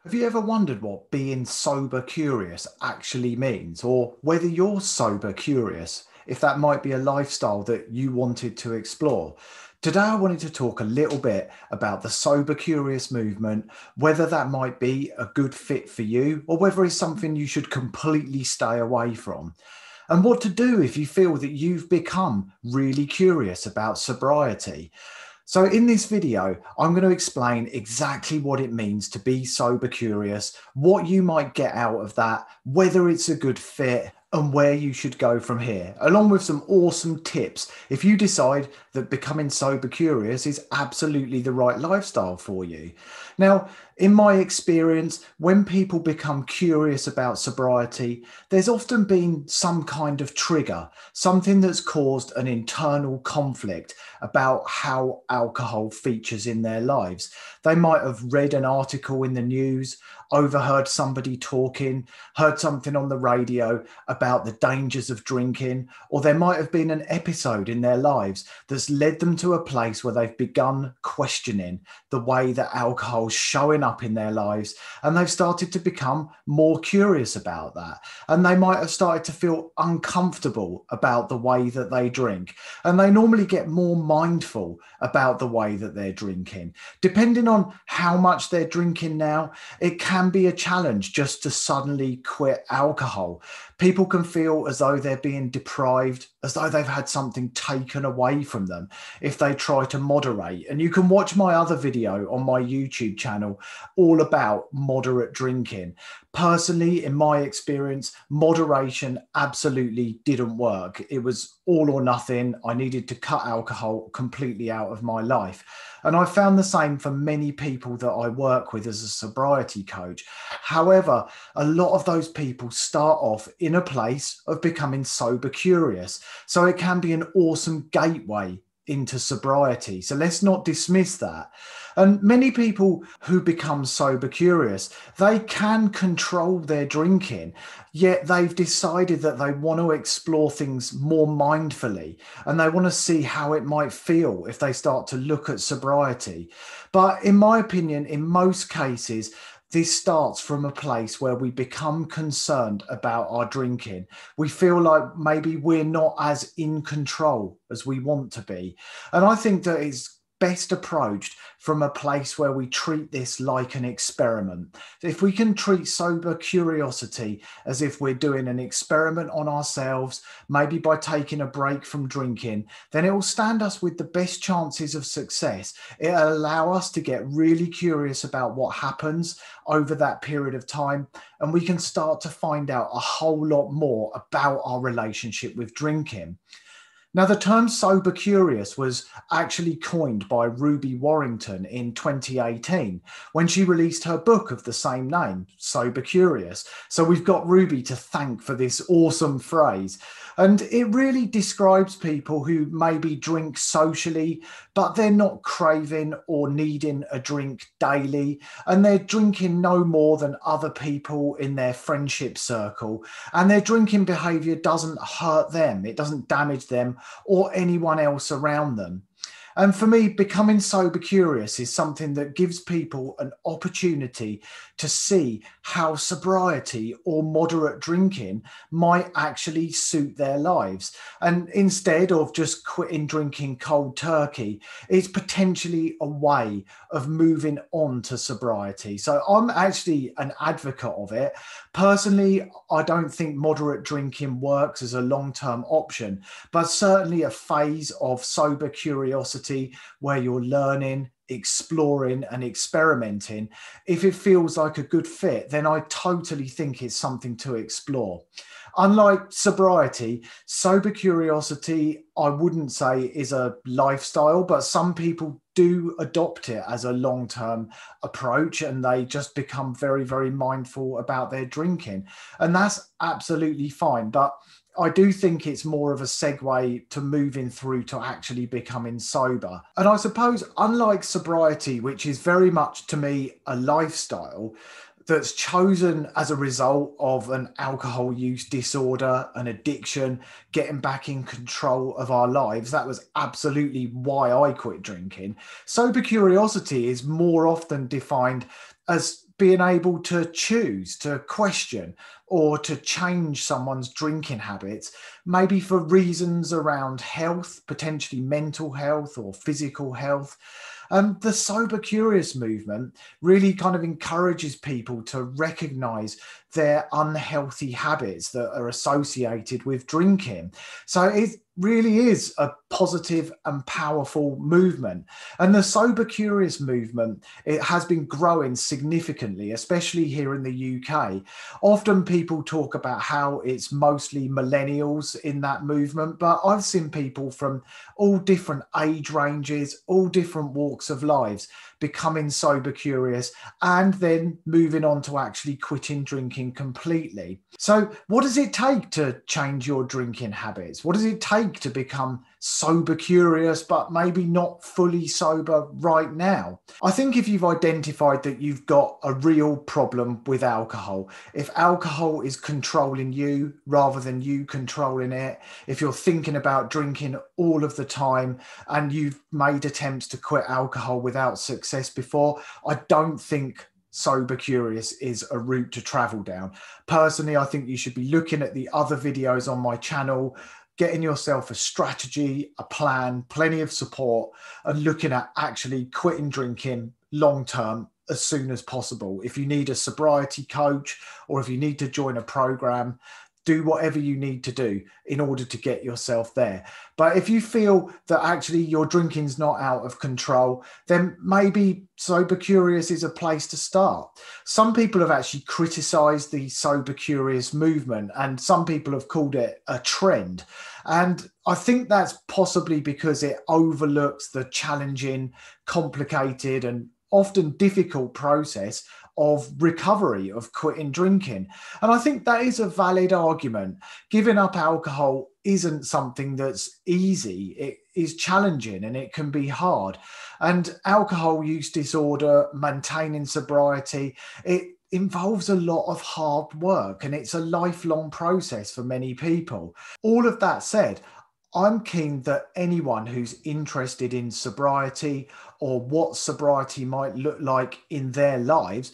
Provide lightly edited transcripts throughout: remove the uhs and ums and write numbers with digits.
Have you ever wondered what being sober curious actually means, or whether you're sober curious, if that might be a lifestyle that you wanted to explore? Today, I wanted to talk a little bit about the sober curious movement, whether that might be a good fit for you, or whether it's something you should completely stay away from, and what to do if you feel that you've become really curious about sobriety. So in this video, I'm going to explain exactly what it means to be sober curious, what you might get out of that, whether it's a good fit, and where you should go from here, along with some awesome tips if you decide that becoming sober curious is absolutely the right lifestyle for you. Now, in my experience, when people become curious about sobriety, there's often been some kind of trigger, something that's caused an internal conflict about how alcohol features in their lives. They might have read an article in the news, overheard somebody talking, heard something on the radio about the dangers of drinking, or there might have been an episode in their lives that's led them to a place where they've begun questioning the way that alcohol's showing up in their lives, and they've started to become more curious about that. And they might have started to feel uncomfortable about the way that they drink, and they normally get more mindful about the way that they're drinking. Depending on how much they're drinking now, it can be a challenge just to suddenly quit alcohol. People can feel as though they're being deprived, as though they've had something taken away from them if they try to moderate. And you can watch my other video on my YouTube channel all about moderate drinking. Personally, in my experience, moderation absolutely didn't work. It was all or nothing. I needed to cut alcohol completely out of my life. And I found the same for many people that I work with as a sobriety coach. However, a lot of those people start off in a place of becoming sober curious. So it can be an awesome gateway into sobriety. So let's not dismiss that. And many people who become sober curious, they can control their drinking, yet they've decided that they want to explore things more mindfully and they want to see how it might feel if they start to look at sobriety. But in my opinion, in most cases, this starts from a place where we become concerned about our drinking. We feel like maybe we're not as in control as we want to be. And I think that it's best approached from a place where we treat this like an experiment. If we can treat sober curiosity as if we're doing an experiment on ourselves, maybe by taking a break from drinking, then it will stand us with the best chances of success. It'll allow us to get really curious about what happens over that period of time, and we can start to find out a whole lot more about our relationship with drinking. Now, the term sober curious was actually coined by Ruby Warrington in 2018 when she released her book of the same name, Sober Curious. So we've got Ruby to thank for this awesome phrase. And it really describes people who maybe drink socially, but they're not craving or needing a drink daily. And they're drinking no more than other people in their friendship circle. And their drinking behavior doesn't hurt them, it doesn't damage them or anyone else around them. And for me, becoming sober curious is something that gives people an opportunity to see how sobriety or moderate drinking might actually suit their lives. And instead of just quitting drinking cold turkey, it's potentially a way of moving on to sobriety. So I'm actually an advocate of it. Personally, I don't think moderate drinking works as a long-term option, but certainly a phase of sober curiosity where you're learning, exploring and experimenting, if it feels like a good fit, then I totally think it's something to explore. Unlike sobriety, sober curiosity, I wouldn't say is a lifestyle, but some people do adopt it as a long-term approach and they just become very, very mindful about their drinking. And that's absolutely fine. But I do think it's more of a segue to moving through to actually becoming sober. And I suppose, unlike sobriety, which is very much to me a lifestyle that's chosen as a result of an alcohol use disorder, an addiction, getting back in control of our lives. That was absolutely why I quit drinking. Sober curiosity is more often defined as being able to choose, to question, or to change someone's drinking habits, maybe for reasons around health, potentially mental health or physical health. The sober curious movement really kind of encourages people to recognize their unhealthy habits that are associated with drinking. So it really is a positive and powerful movement. And the sober curious movement, it has been growing significantly, especially here in the UK. Often people talk about how it's mostly millennials in that movement, but I've seen people from all different age ranges, all different walks of lives becoming sober curious and then moving on to actually quitting drinking completely. So what does it take to change your drinking habits? What does it take to become sober curious, but maybe not fully sober right now? I think if you've identified that you've got a real problem with alcohol, if alcohol is controlling you rather than you controlling it, if you're thinking about drinking all of the time and you've made attempts to quit alcohol without success before, I don't think sober curious is a route to travel down. Personally, I think you should be looking at the other videos on my channel, getting yourself a strategy, a plan, plenty of support, and looking at actually quitting drinking long term as soon as possible. If you need a sobriety coach or if you need to join a program, do whatever you need to do in order to get yourself there. But if you feel that actually your drinking's not out of control, then maybe sober curious is a place to start. Some people have actually criticized the sober curious movement, and some people have called it a trend. And I think that's possibly because it overlooks the challenging, complicated, and often difficult process of recovery, of quitting drinking. And I think that is a valid argument. Giving up alcohol isn't something that's easy. It is challenging and it can be hard. And alcohol use disorder, maintaining sobriety, it involves a lot of hard work and it's a lifelong process for many people. All of that said, I'm keen that anyone who's interested in sobriety or what sobriety might look like in their lives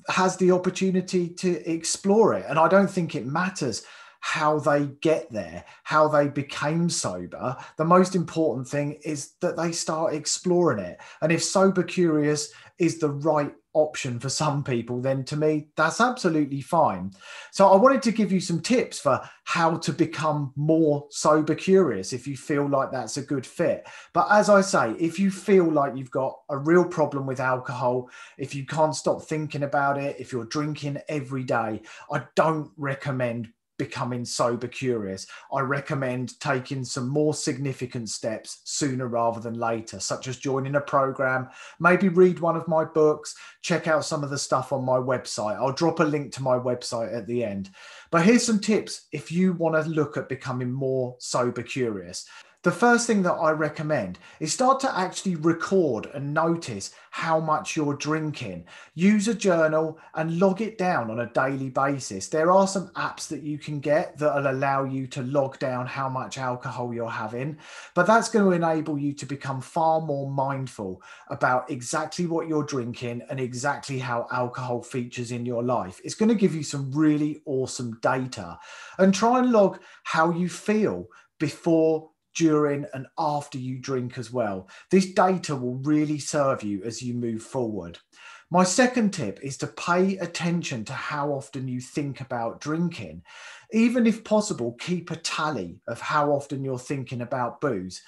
has the opportunity to explore it. And I don't think it matters how they get there, how they became sober. The most important thing is that they start exploring it. And if sober curious is the right option for some people, then to me, that's absolutely fine. So I wanted to give you some tips for how to become more sober curious if you feel like that's a good fit. But as I say, if you feel like you've got a real problem with alcohol, if you can't stop thinking about it, if you're drinking every day, I don't recommend becoming sober curious. I recommend taking some more significant steps sooner rather than later, such as joining a program, maybe read one of my books, check out some of the stuff on my website. I'll drop a link to my website at the end. But here's some tips if you want to look at becoming more sober curious. The first thing that I recommend is start to actually record and notice how much you're drinking. Use a journal and log it down on a daily basis. There are some apps that you can get that will allow you to log down how much alcohol you're having, but that's going to enable you to become far more mindful about exactly what you're drinking and exactly how alcohol features in your life. It's going to give you some really awesome data. And try and log how you feel before, during and after you drink as well. This data will really serve you as you move forward. My second tip is to pay attention to how often you think about drinking. Even if possible, keep a tally of how often you're thinking about booze.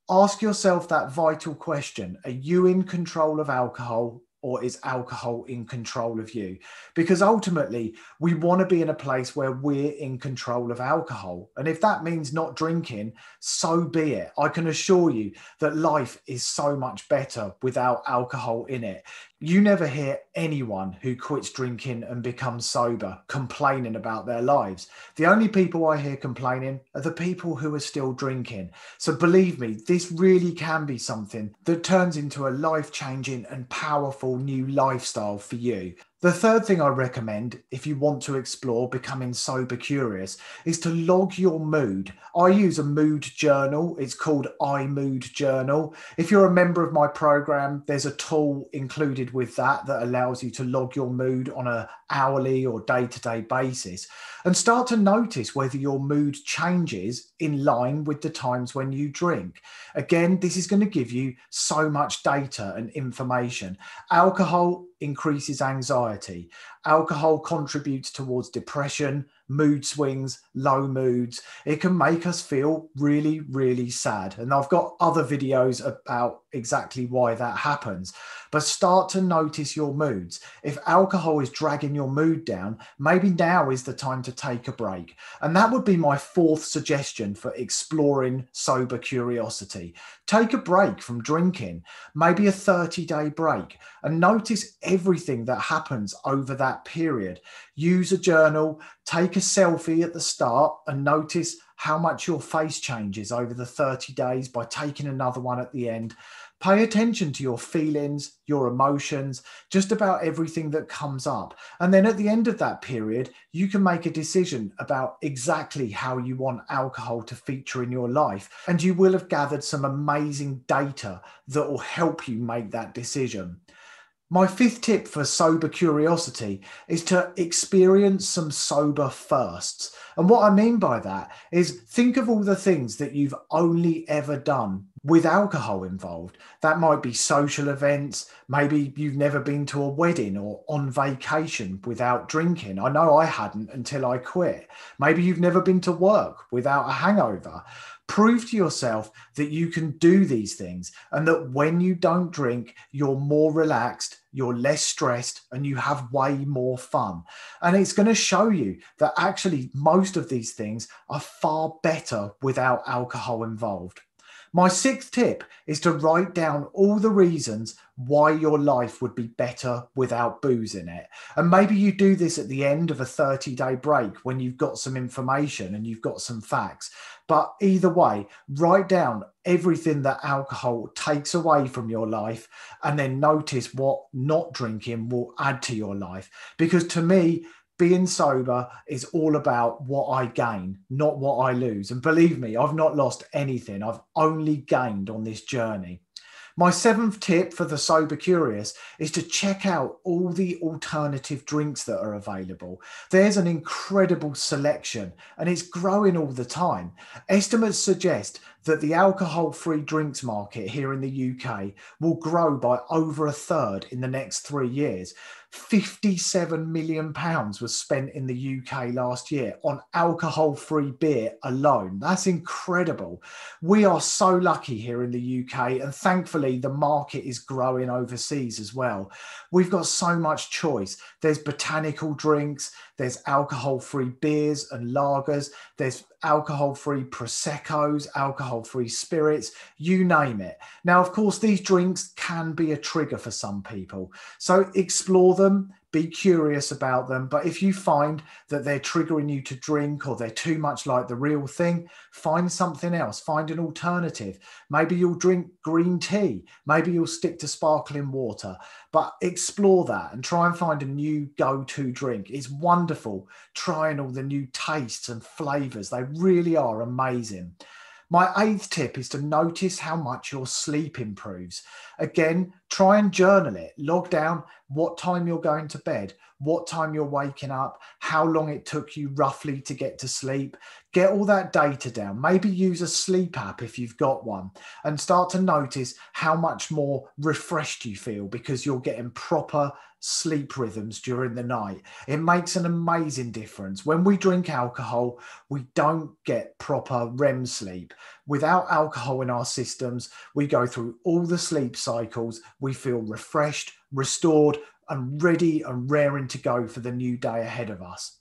Ask yourself that vital question: are you in control of alcohol, or is alcohol in control of you? Because ultimately, we want to be in a place where we're in control of alcohol. And if that means not drinking, so be it. I can assure you that life is so much better without alcohol in it. You never hear anyone who quits drinking and becomes sober complaining about their lives. The only people I hear complaining are the people who are still drinking. So believe me, this really can be something that turns into a life-changing and powerful new lifestyle for you. The third thing I recommend if you want to explore becoming sober curious is to log your mood. I use a mood journal. It's called iMood Journal. If you're a member of my program, there's a tool included with that allows you to log your mood on an hourly or day-to-day basis and start to notice whether your mood changes in line with the times when you drink. Again, this is going to give you so much data and information. Alcohol increases anxiety. Alcohol contributes towards depression, mood swings, low moods. It can make us feel really, really sad. And I've got other videos about exactly why that happens. But start to notice your moods. If alcohol is dragging your mood down, maybe now is the time to take a break. And that would be my fourth suggestion for exploring sober curiosity. Take a break from drinking, maybe a 30-day break, and notice everything that happens over that period. Use a journal, take a selfie at the start and notice how much your face changes over the 30 days by taking another one at the end. Pay attention to your feelings, your emotions, just about everything that comes up. And then at the end of that period, you can make a decision about exactly how you want alcohol to feature in your life. And you will have gathered some amazing data that will help you make that decision. My fifth tip for sober curiosity is to experience some sober firsts. And what I mean by that is think of all the things that you've only ever done with alcohol involved. That might be social events. Maybe you've never been to a wedding or on vacation without drinking. I know I hadn't until I quit. Maybe you've never been to work without a hangover. Prove to yourself that you can do these things and that when you don't drink, you're more relaxed, you're less stressed, and you have way more fun. And it's going to show you that actually most of these things are far better without alcohol involved. My sixth tip is to write down all the reasons why your life would be better without booze in it. And maybe you do this at the end of a 30-day break when you've got some information and you've got some facts. But either way, write down everything that alcohol takes away from your life and then notice what not drinking will add to your life. Because to me, being sober is all about what I gain, not what I lose. And believe me, I've not lost anything. I've only gained on this journey. My seventh tip for the sober curious is to check out all the alternative drinks that are available. There's an incredible selection and it's growing all the time. Estimates suggest that the alcohol-free drinks market here in the UK will grow by over a third in the next 3 years. £57 million was spent in the UK last year on alcohol-free beer alone. That's incredible. We are so lucky here in the UK, and thankfully the market is growing overseas as well. We've got so much choice. There's botanical drinks, there's alcohol-free beers and lagers, there's alcohol-free Proseccos, alcohol-free spirits, you name it. Now, of course, these drinks can be a trigger for some people. So explore them, be curious about them. But if you find that they're triggering you to drink or they're too much like the real thing, find something else, find an alternative. Maybe you'll drink green tea. Maybe you'll stick to sparkling water. But explore that and try and find a new go-to drink. It's wonderful trying all the new tastes and flavors. They really are amazing. My eighth tip is to notice how much your sleep improves. Again, try and journal it. Log down what time you're going to bed, what time you're waking up, how long it took you roughly to get to sleep. Get all that data down. Maybe use a sleep app if you've got one and start to notice how much more refreshed you feel because you're getting proper sleep rhythms during the night. It makes an amazing difference. When we drink alcohol, we don't get proper REM sleep. Without alcohol in our systems, we go through all the sleep cycles. We feel refreshed, restored, and ready and raring to go for the new day ahead of us.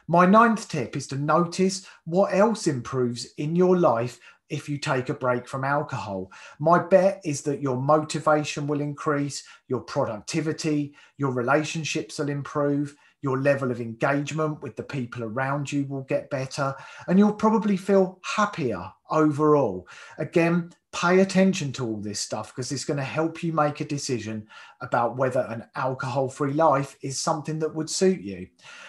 My ninth tip is to notice what else improves in your life if you take a break from alcohol. My bet is that your motivation will increase, your productivity, your relationships will improve, your level of engagement with the people around you will get better, and you'll probably feel happier overall. Again, pay attention to all this stuff because it's going to help you make a decision about whether an alcohol-free life is something that would suit you.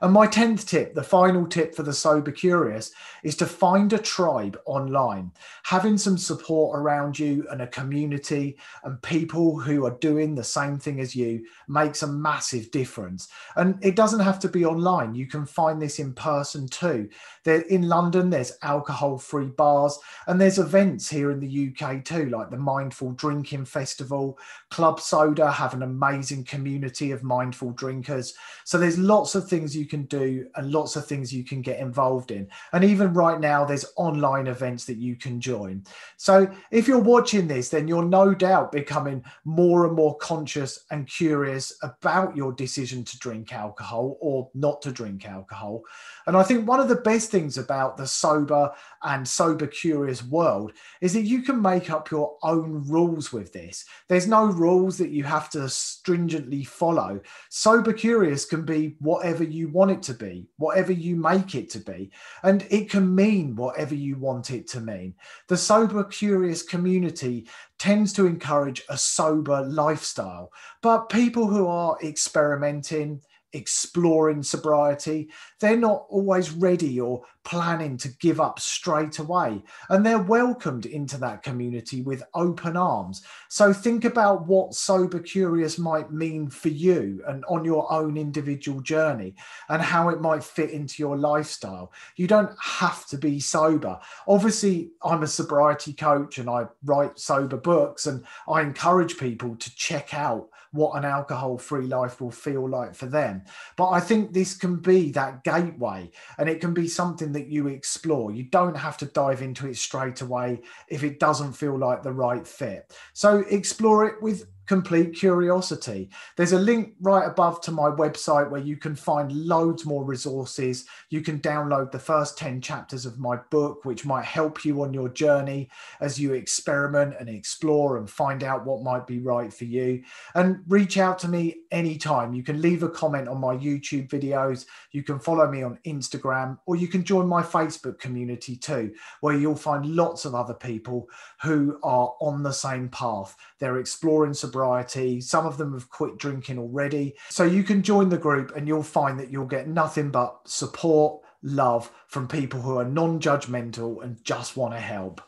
And my 10th tip, the final tip for the sober curious, is to find a tribe online. Having some support around you and a community and people who are doing the same thing as you makes a massive difference. And it doesn't have to be online. You can find this in person too. In London, there's alcohol-free bars, and there's events here in the UK too, like the Mindful Drinking Festival. Club Soda have an amazing community of mindful drinkers. So there's lots of things you can do and lots of things you can get involved in. And even right now, there's online events that you can join. So if you're watching this, then you're no doubt becoming more and more conscious and curious about your decision to drink alcohol or not to drink alcohol. And I think one of the best things about the sober and sober curious world is that you can make up your own rules with this. There's no rules that you have to stringently follow. Sober curious can be whatever you want it to be, whatever you make it to be, and it can mean whatever you want it to mean. The sober curious community tends to encourage a sober lifestyle, but people who are experimenting, exploring sobriety, they're not always ready or planning to give up straight away, and they're welcomed into that community with open arms. So think about what sober curious might mean for you and on your own individual journey and how it might fit into your lifestyle. You don't have to be sober. Obviously, I'm a sobriety coach and I write sober books, and I encourage people to check out what an alcohol-free life will feel like for them. But I think this can be that gateway, and it can be something that you explore. You don't have to dive into it straight away if it doesn't feel like the right fit. So explore it with complete curiosity. There's a link right above to my website where you can find loads more resources. You can download the first 10 chapters of my book, which might help you on your journey as you experiment and explore and find out what might be right for you. And reach out to me anytime. You can leave a comment on my YouTube videos. You can follow me on Instagram, or you can join my Facebook community too, where you'll find lots of other people who are on the same path. They're exploring sobriety. Some of them have quit drinking already. So you can join the group and you'll find that you'll get nothing but support, love from people who are non-judgmental and just want to help.